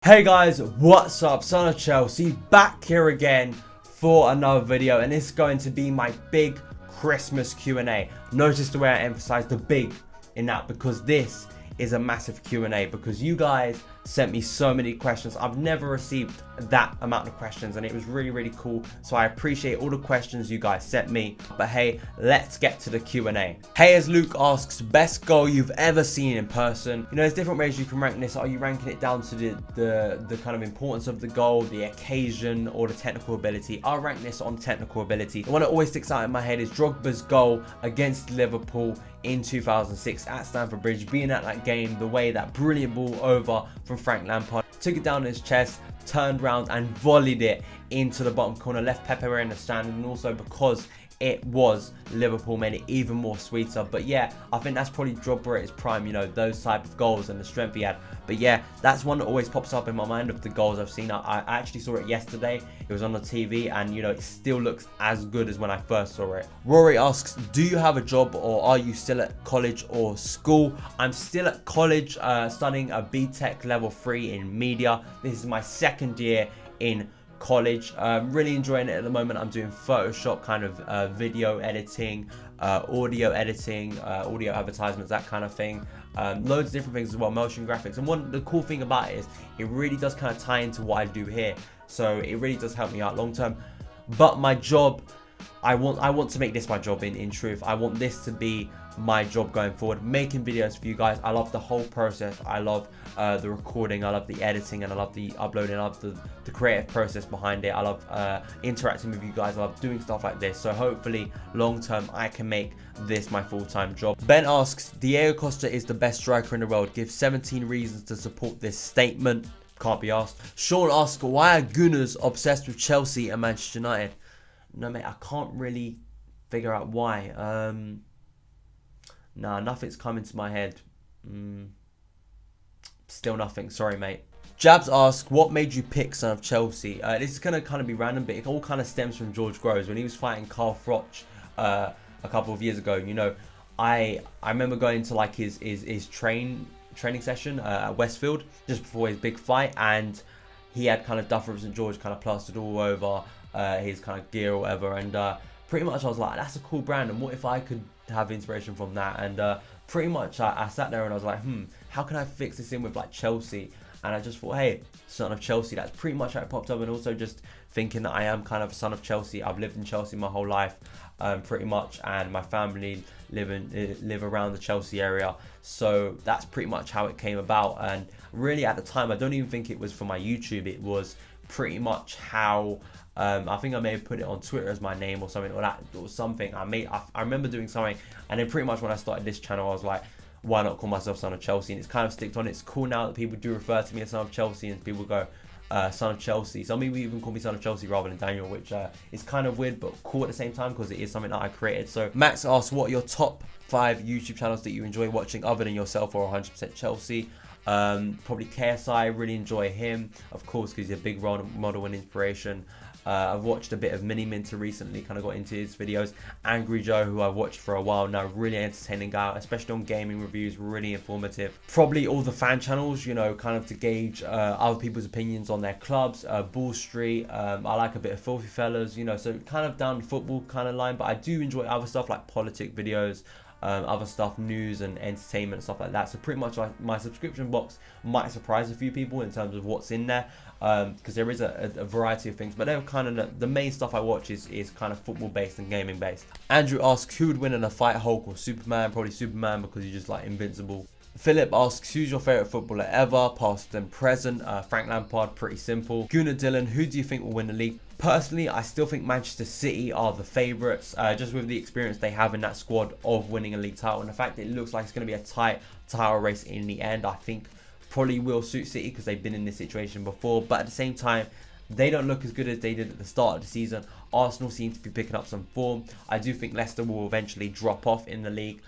Hey guys, what's up? Son of Chelsea back here again for another video, and this is going to be my big Christmas Q&A. Notice the way I emphasize the big in that, because this is a massive Q&A, because you guys sent me so many questions. I've never received that amount of questions, and it was really cool. So I appreciate all the questions you guys sent me. But hey, let's get to the Q&A. Hey, as Luke asks, best goal you've ever seen in person. You know, there's different ways you can rank this. Are you ranking it down to the kind of importance of the goal, the occasion, or the technical ability? I'll rank this on technical ability. The one that always sticks out in my head is Drogba's goal against Liverpool in 2006 at Stamford Bridge. Being at that game, the way that brilliant ball over from Frank Lampard, took it down his chest, turned round and volleyed it into the bottom corner, left Pepe in the stand, and also because it was Liverpool made it even more sweeter. But yeah, I think that's probably Drogba at his prime, you know, those type of goals and the strength he had. But yeah, that's one that always pops up in my mind of the goals I've seen. I actually saw it yesterday. It was on the TV, and you know, it still looks as good as when I first saw it. Rory asks, do you have a job or are you still at college or school? I'm still at college, studying a BTEC level 3 in media. This is my second year in college. Really enjoying it at the moment. I'm doing Photoshop kind of video editing, audio editing, audio advertisements, that kind of thing. Loads of different things as well, motion graphics. And the cool thing about it is it really does kind of tie into what I do here, so it really does help me out long term. But my job, I want to make this my job. In truth, I want this to be my job going forward, making videos for you guys. I love the whole process. I love the recording, I love the editing, and I love the uploading. I love the creative process behind it. I love interacting with you guys. I love doing stuff like this. So hopefully long term I can make this my full-time job. Ben asks, Diego Costa is the best striker in the world. Give 17 reasons to support this statement. Can't be asked. Sean asks, why are Gunners obsessed with Chelsea and Manchester United? No mate, I can't really figure out why. Nah, nothing's coming to my head. Still nothing, sorry mate. Jabs asks, what made you pick Son of Chelsea? This is gonna kind of be random, but it all kind of stems from George Groves when he was fighting Carl Froch a couple of years ago. You know, I remember going to like his training session at Westfield just before his big fight, and he had kind of Duffer of St George kind of plastered all over his kind of gear or whatever, and pretty much I was like, that's a cool brand, and what if I could have inspiration from that? And pretty much I sat there and I was like, how can I fix this in with like Chelsea? And I just thought, hey, Son of Chelsea. That's pretty much how it popped up. And also just thinking that I am kind of a son of Chelsea. I've lived in Chelsea my whole life, pretty much, and my family live around the Chelsea area. So that's pretty much how it came about. And really at the time, I don't even think it was for my YouTube. It was pretty much how I think I may have put it on Twitter as my name or something, or something. I remember doing something, and then pretty much when I started this channel, I was like, why not call myself Son of Chelsea? And it's kind of sticked on. It's cool now that people do refer to me as Son of Chelsea, and people go Son of Chelsea. Some people even call me Son of Chelsea rather than Daniel, which is kind of weird but cool at the same time, because it is something that I created. So Max asks, what are your top 5 YouTube channels that you enjoy watching other than yourself or 100% Chelsea? Probably KSI, really enjoy him, of course, because he's a big role model and inspiration. I've watched a bit of Mini Minter recently, kind of got into his videos. Angry Joe, who I've watched for a while now, really entertaining guy, especially on gaming reviews, really informative. Probably all the fan channels, you know, kind of to gauge other people's opinions on their clubs. Ball Street, I like a bit of Filthy Fellas, you know, so kind of down the football kind of line, but I do enjoy other stuff like politic videos, other stuff, news and entertainment and stuff like that. So pretty much like my subscription box might surprise a few people in terms of what's in there, because there is a variety of things, but they're kind of the main stuff I watch is kind of football based and gaming based. Andrew asks, who would win in a fight, Hulk or Superman? Probably Superman, because he's just like invincible. Philip asks, who's your favourite footballer ever, past and present? Frank Lampard, pretty simple. Gunnar Dillon, who do you think will win the league? Personally, I still think Manchester City are the favourites, just with the experience they have in that squad of winning a league title, and the fact that it looks like it's going to be a tight title race in the end. I think probably will suit City because they've been in this situation before, but at the same time, they don't look as good as they did at the start of the season. Arsenal seem to be picking up some form. I do think Leicester will eventually drop off in the league.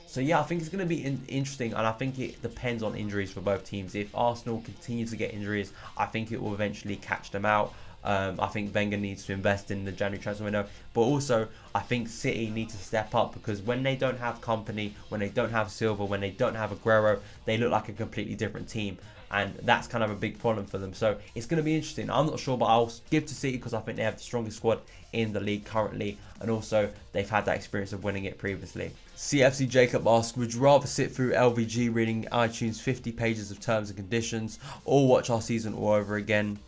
So yeah, I think it's going to be interesting, and I think it depends on injuries for both teams. If Arsenal continue to get injuries, I think it will eventually catch them out. I think Wenger needs to invest in the January transfer window, but also I think City need to step up, because when they don't have Kompany, when they don't have Silva, when they don't have Aguero, they look like a completely different team, and that's kind of a big problem for them. So it's going to be interesting. I'm not sure, but I'll give to City because I think they have the strongest squad in the league currently, and also they've had that experience of winning it previously. CFC Jacob asks, would you rather sit through LVG reading iTunes 50 pages of terms and conditions, or watch our season all over again?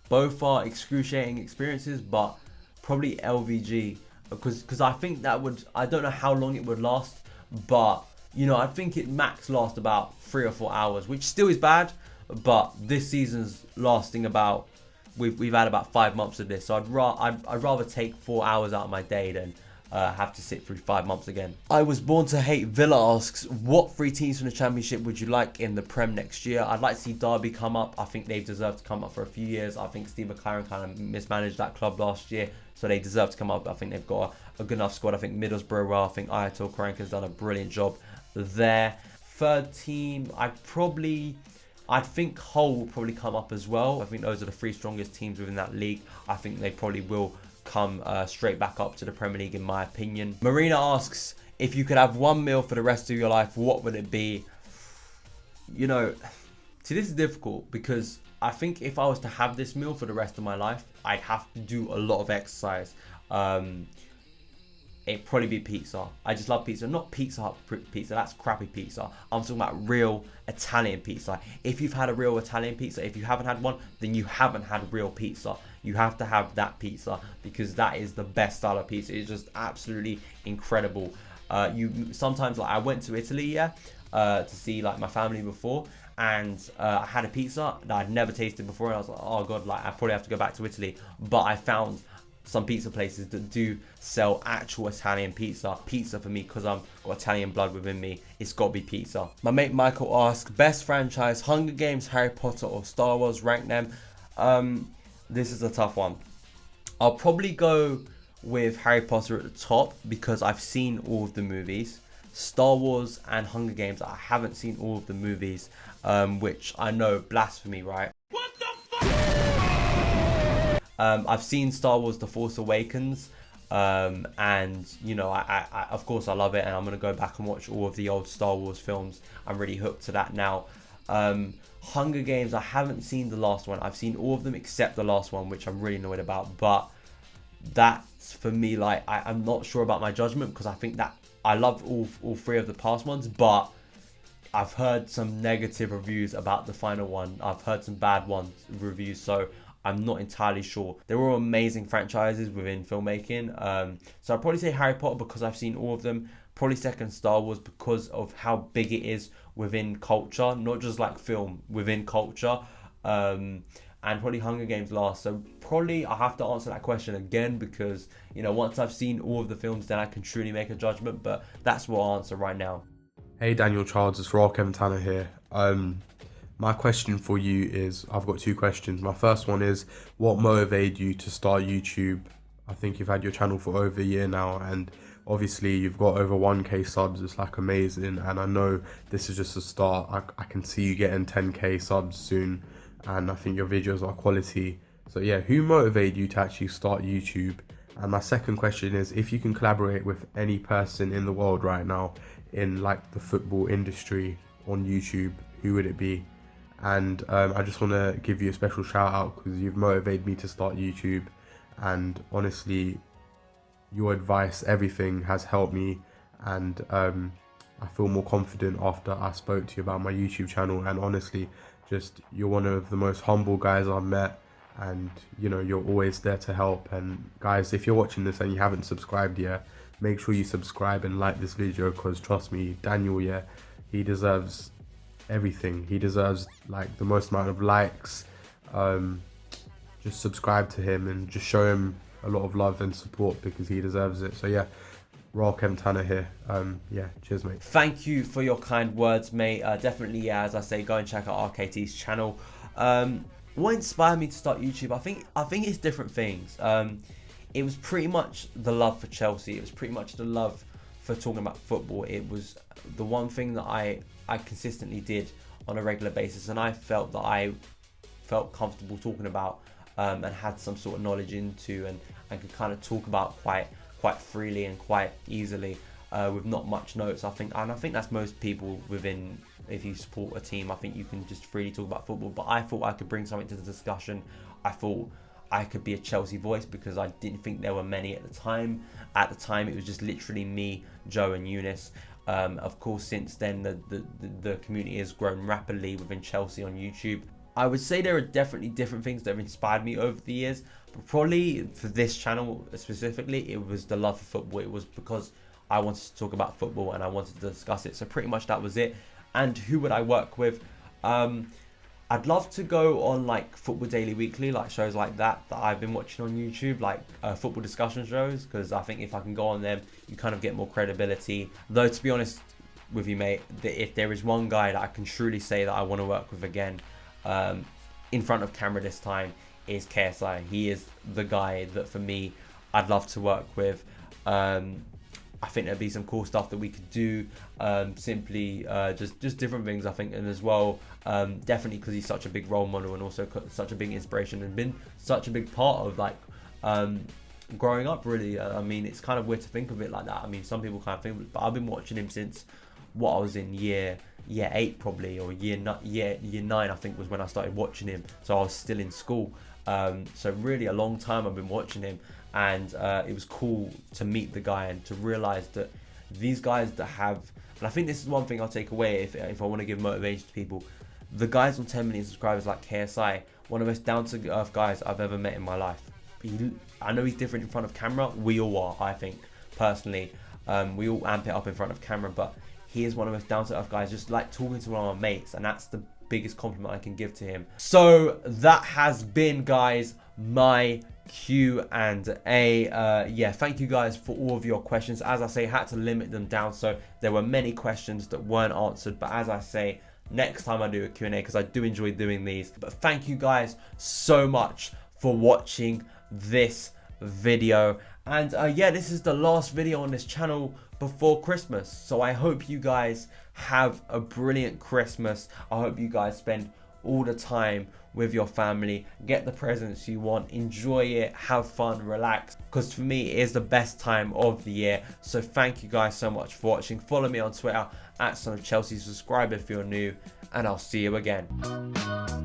Both are excruciating experiences, but probably LVG, because I think that would, I don't know how long it would last, but you know, I think it max last about 3 or 4 hours, which still is bad, but this season's lasting about, we've had about 5 months of this, so I'd rather take 4 hours out of my day than have to sit through 5 months again. I was born to hate Villa asks, what 3 teams from the Championship would you like in the Prem next year? I'd like to see Derby come up. I think they've deserved to come up for a few years. I think Steve McLaren kind of mismanaged that club last year, so they deserve to come up. I think they've got a good enough squad. I think Middlesbrough well. I think Ayatul Karanka's done a brilliant job there. 3rd team, I think Hull will probably come up as well. I think those are the 3 strongest teams within that league. I think they probably will come straight back up to the Premier League, in my opinion. Marina asks, if you could have 1 meal for the rest of your life, what would it be? You know, see, this is difficult, because I think if I was to have this meal for the rest of my life, I'd have to do a lot of exercise. It'd probably be pizza. I just love pizza. Not Pizza Hut pizza, that's crappy pizza. I'm talking about real Italian pizza. If you've had a real Italian pizza, if you haven't had one, then you haven't had real pizza. You have to have that pizza, because that is the best style of pizza. It's just absolutely incredible. Sometimes, like, I went to Italy, to see like my family before, and I had a pizza that I'd never tasted before, and I was like, oh god, like I probably have to go back to Italy. But I found some pizza places that do sell actual Italian pizza. Pizza for me, because I've got Italian blood within me, it's got to be pizza. My mate Michael asks, best franchise, Hunger Games, Harry Potter or Star Wars, rank them. This is a tough one. I'll probably go with Harry Potter at the top, because I've seen all of the movies. Star Wars and Hunger Games, I haven't seen all of the movies, which I know, blasphemy, right? What the fuck? I've seen Star Wars The Force Awakens, and you know, I of course I love it, and I'm gonna go back and watch all of the old Star Wars films. I'm really hooked to that now. Hunger Games, I haven't seen the last one. I've seen all of them except the last one, which I'm really annoyed about, but that's for me, like, I'm not sure about my judgment, because I think that I love all 3 of the past ones, but I've heard some negative reviews about the final one. I've heard some bad reviews, so I'm not entirely sure. They're all amazing franchises within filmmaking. So I'd probably say Harry Potter, because I've seen all of them. Probably second Star Wars, because of how big it is within culture, not just like film, within culture. And probably Hunger Games last. So probably I have to answer that question again, because you know, once I've seen all of the films, then I can truly make a judgment. But that's what I'll answer right now. Hey Daniel Childs, it's Raw Kevin Tanner here. My question for you is, I've got 2 questions. My first one is, what motivated you to start YouTube? I think you've had your channel for over a year now, and obviously you've got over 1k subs. It's like amazing, and I know this is just a start. I can see you getting 10k subs soon, and I think your videos are quality. So yeah, who motivated you to actually start YouTube? And my second question is, if you can collaborate with any person in the world right now in like the football industry on YouTube, who would it be? And I just want to give you a special shout out, because you've motivated me to start YouTube, and honestly your advice, everything has helped me, and I feel more confident after I spoke to you about my YouTube channel. And honestly, just, you're one of the most humble guys I've met, and you know, you're always there to help. And guys, if you're watching this and you haven't subscribed yet, make sure you subscribe and like this video, because trust me, Daniel, yeah, he deserves everything. He deserves like the most amount of likes. Just subscribe to him and just show him a lot of love and support, because he deserves it. So yeah, Raw Kevin Tanner here. Yeah, cheers mate. Thank you for your kind words, mate. Definitely, yeah, as I say, go and check out RKT's channel. What inspired me to start YouTube? I think it's different things. It was pretty much the love for Chelsea. It was pretty much the love for talking about football. It was the one thing that I consistently did on a regular basis, and I felt that I felt comfortable talking about and had some sort of knowledge into, and could kind of talk about quite freely and quite easily with not much notes. I think that's most people within. If you support a team, I think you can just freely talk about football. But I thought I could bring something to the discussion. I thought I could be a Chelsea voice because I didn't think there were many at the time. At the time, it was just literally me, Joe, and Eunice. Of course, since then, the community has grown rapidly within Chelsea on YouTube. I would say there are definitely different things that have inspired me over the years, but probably for this channel specifically, it was the love for football. It was because I wanted to talk about football and I wanted to discuss it. So pretty much that was it. And who would I work with? I'd love to go on like Football Daily Weekly, like shows like that I've been watching on YouTube, like football discussion shows, because I think if I can go on them, you kind of get more credibility. Though to be honest with you, mate, that if there is one guy that I can truly say that I want to work with again, in front of camera this time, is KSI. He is the guy that for me I'd love to work with. I think there'd be some cool stuff that we could do, simply just different things, I think. And as well, definitely because he's such a big role model and also such a big inspiration and been such a big part of like growing up, really. I mean, it's kind of weird to think of it like that. I mean, some people kind of think, but I've been watching him since what I was in year 8 probably, or year 9 I think was when I started watching him. So I was still in school. So really a long time I've been watching him. And it was cool to meet the guy and to realize that these guys that have, and I think this is one thing I'll take away if I want to give motivation to people, the guys on 10 million subscribers like KSI, one of the most down to earth guys I've ever met in my life. I know he's different in front of camera. We all are, I think, personally. We all amp it up in front of camera, but he is one of the most down to earth guys, just like talking to one of my mates, and that's the biggest compliment I can give to him. So that has been, guys, my Q&A. Yeah, thank you guys for all of your questions. As I say, I had to limit them down, so there were many questions that weren't answered, but as I say, next time I do a Q&A, because I do enjoy doing these. But thank you guys so much for watching this video, and yeah, this is the last video on this channel before Christmas, so I hope you guys have a brilliant Christmas. I hope you guys spend all the time with your family, get the presents you want, enjoy it, have fun, relax, because for me it is the best time of the year. So thank you guys so much for watching. Follow me on Twitter @SonOfChelsea, subscribe if you're new, and I'll see you again.